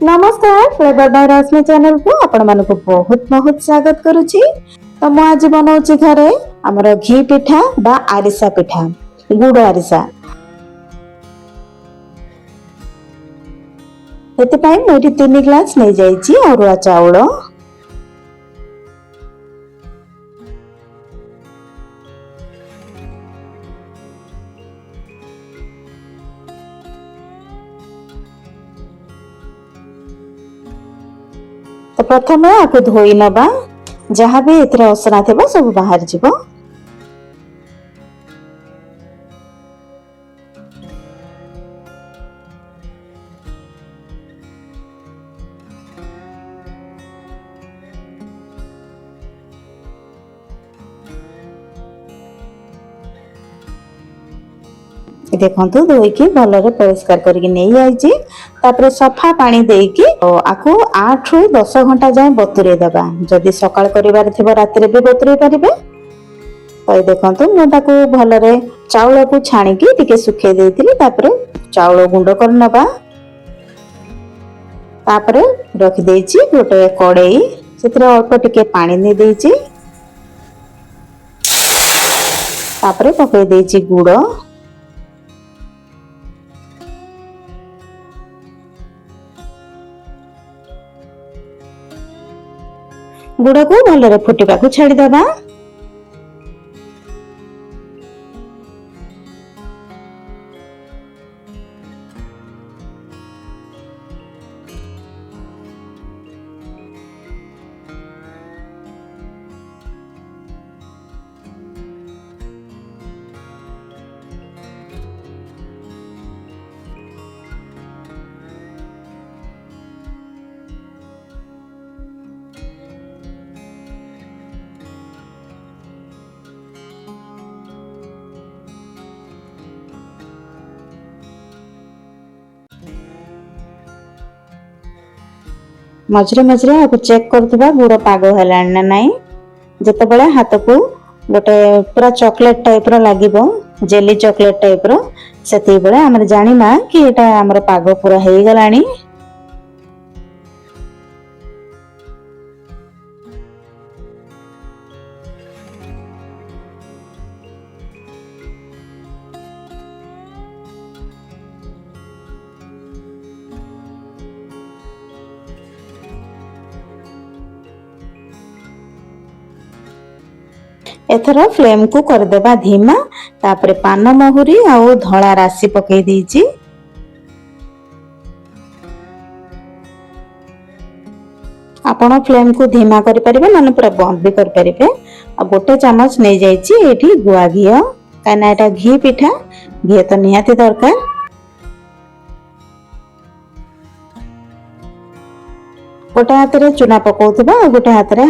नमस्कार flavour bye रश्मि channel को आपण मानक बहुत बहुत स्वागत करुछि। तो मु आज बनाउछि घरे हमर घी पिठा बा आरिसा पिठा गुड़ आरिसा। हेते पई मु 3 ग्लास नै जाइछि अरुआ चाउल। तो प्रथमे आको धोई नबा, जहाँ भी एथरे असना थेबा सब बाहर जिवो। देखंतु धोईकी भलरे परिष्कार करके नहीं आइछि। तापर सफा पानी देकी आको 8 रु 10 घंटा जाए बतुरे देबा। जदि सकाळ करिवार थिबो रात्रि भी बतुरे परिबे। तो देखंतु मु ताको भलरे चाउल को छाणी की टिके सुखे देइतिली। तापर चाउल गुंड कर नबा। तापर रख देइछि गोटे कड़ाई, सेतरे अल्प टिके पानी नै देइछि। तापर पकै देइछि गुड़, गुड़ को भलरे फुटिबा को छाड़ी दबा। मझरे मझरे आपको चेक करथबा गुड़ पाग हेलान ना नाही। जते बेले हाथ को गोटे पूरा चॉकलेट टाइप रो लागिबो, जेली चॉकलेट टाइप रो, सेते बेले हमर जानिमा कि एटा हमर पाग पूरा हेई गलानी। एथर फ्लेम को कर देबा धीमा। तापर पान महुरी आउ धळा राशि पकई दीची। आपण फ्लेम को धीमा करि परिबे नने पूरा बंद भी कर परिबे। आ गोटे चम्मच नै जाईची एठी गुआ घियो, काना एटा घी पिठा, घी तो निहाती दरकार। गोटे हाथ रे चूना पकाउथबा और गोटे हाथ रे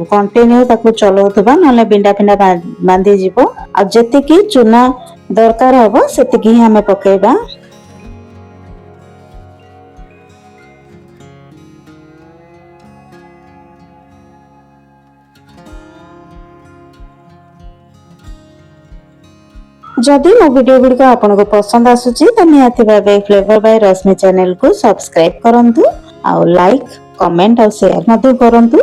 कंटिन्यू ताको चलाउथबा, नले बिंडा फिंडा बांधी जीवो। आ जति की चूना दरकार हबो सेति की हमें पकेबा। जदि मो वीडियो गुड़िक आपको पसंद आसुची तो निहाती भाबे फ्लेवर बाय रश्मि चैनल को सब्सक्राइब करंतु, और लाइक कमेंट और शेयर मधु करंतु।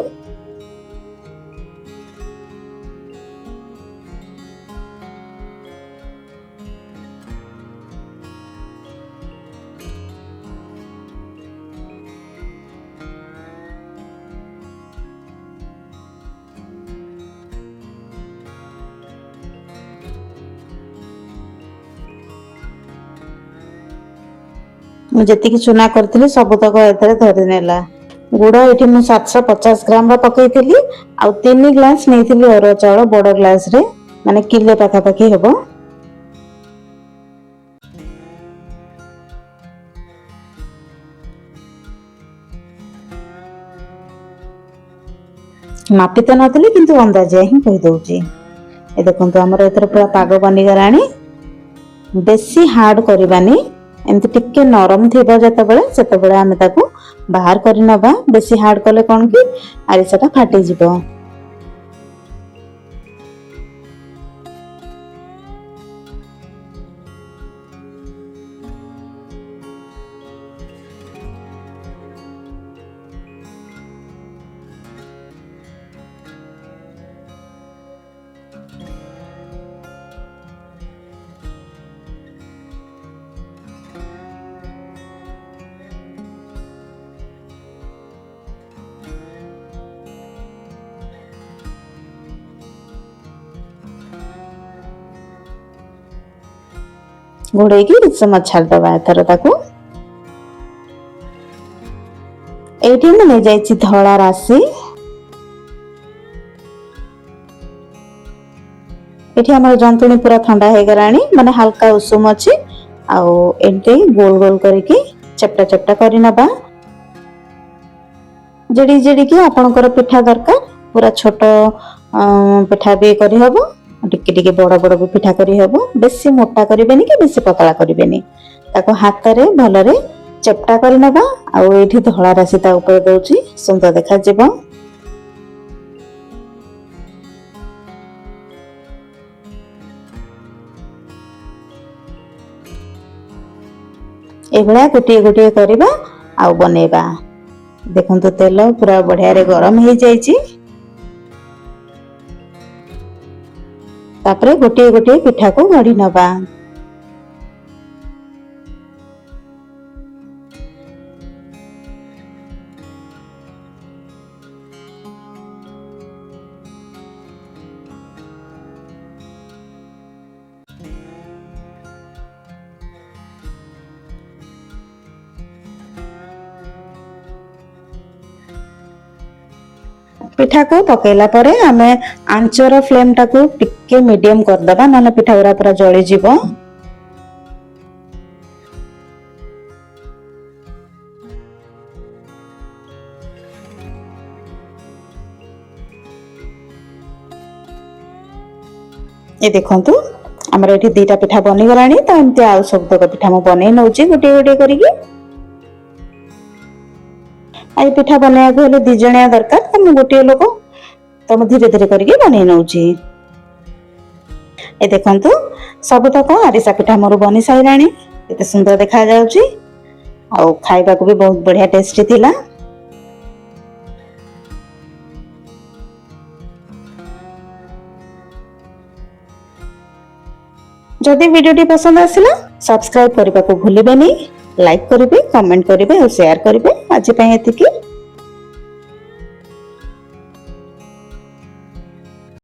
मुझे चूना करथली सब तक एथरे धरि नेला। गुड़ ये मुझे 750 ग्राम पकई आ 3 ग्लास नहीं अरुआ चाउल बड़ ग्लास रे, माने किले पाखापाखि हेबो। मापी तो नथली किंतु अंदाजिया ही कहि दउची। ए देखंतु हमर एथरे पूरा पाग बनी गलानी। बेसी हार्ड करबानी, एमती टिके नरम थिबा जतबेले सेतबेले आमे ताको बाहर करि नबा। बेसी हार्ड कले कोन कि आरिसाटा फाटी जिवो। घोड़ेकी କିଛି ସମୟ ଛାଡ଼ିଦେବା। ଏଥର ତାକୁ ଏଇଠି ମୁଁ ନେଇଯାଇଛି ଧଳା ରାଶି। ଏଠି ଆମର ଜନ୍ତୁଣି ପୁରା ଥଣ୍ଡା ହେଇଗଲାଣି, ମାନେ ହାଲକା ଉଷୁମ ଅଛି। ଆଉ ଏମିତି ଗୋଲ ଗୋଲ କରିକି ଚେପଟା ଚେପଟା କରି ନେବା। ଯେଡ଼ିକି ଯେଡ଼ିକି ଆପଣଙ୍କର ପିଠା ଦରକାର, ପୁରା ଛୋଟ ପିଠା ବି କରିହେବ, ଟିକେ ଟିକେ ବଡ଼ ବଡ଼ ବି ପିଠା କରିହେବ। ବେଶୀ ମୋଟା କରିବେନି କି ବେଶୀ ପତଳା କରିବେନି। ତାକୁ ହାତରେ ଭଲରେ ଚେପଟା କରିନେବା। ଆଉ ଏଇଠି ଧଳା ରାଶି ତା ଉପରେ ଦଉଛି, ସୁନ୍ଦର ଦେଖାଯିବ। ଏଭଳିଆ ଗୋଟିଏ ଗୋଟିଏ କରିବା ଆଉ ବନେଇବା। ଦେଖନ୍ତୁ ତେଲ ପୁରା ବଢିଆରେ ଗରମ ହେଇଯାଇଛି। ତାପରେ ଗୋଟିଏ ଗୋଟିଏ ପିଠାକୁ ଗଢି ନେବା। पिठा को पकेला परे आमे आंचर फ्लेम टाकू टिके मीडियम करदबा, नने पिठा गुरा पूरा जळी जीवो। ये देखंतु हमर एठी दीटा पिठा बनी गलानी। त एमती आउ सब तक पिठा मु बनै नउची गोटे गोटे करिकि। आई पिठा बनाया को हेले 2 जणिया दरकार, त मु गोटे लोक त मु धीरे धीरे करके बनै नउची। ए देखंतु सब तक आरिसा पिठा मोर बनी साइरानी। एते सुंदर देखा जाउची आउ खाइबा को भी बहुत बढ़िया टेस्टी थिला। जदि वीडियो पसंद आसिला सब्सक्राइब करने को भूलिबेनी, लाइक करिवे, कमेंट करिवे और शेयर करिवे। आज पई एतिकी।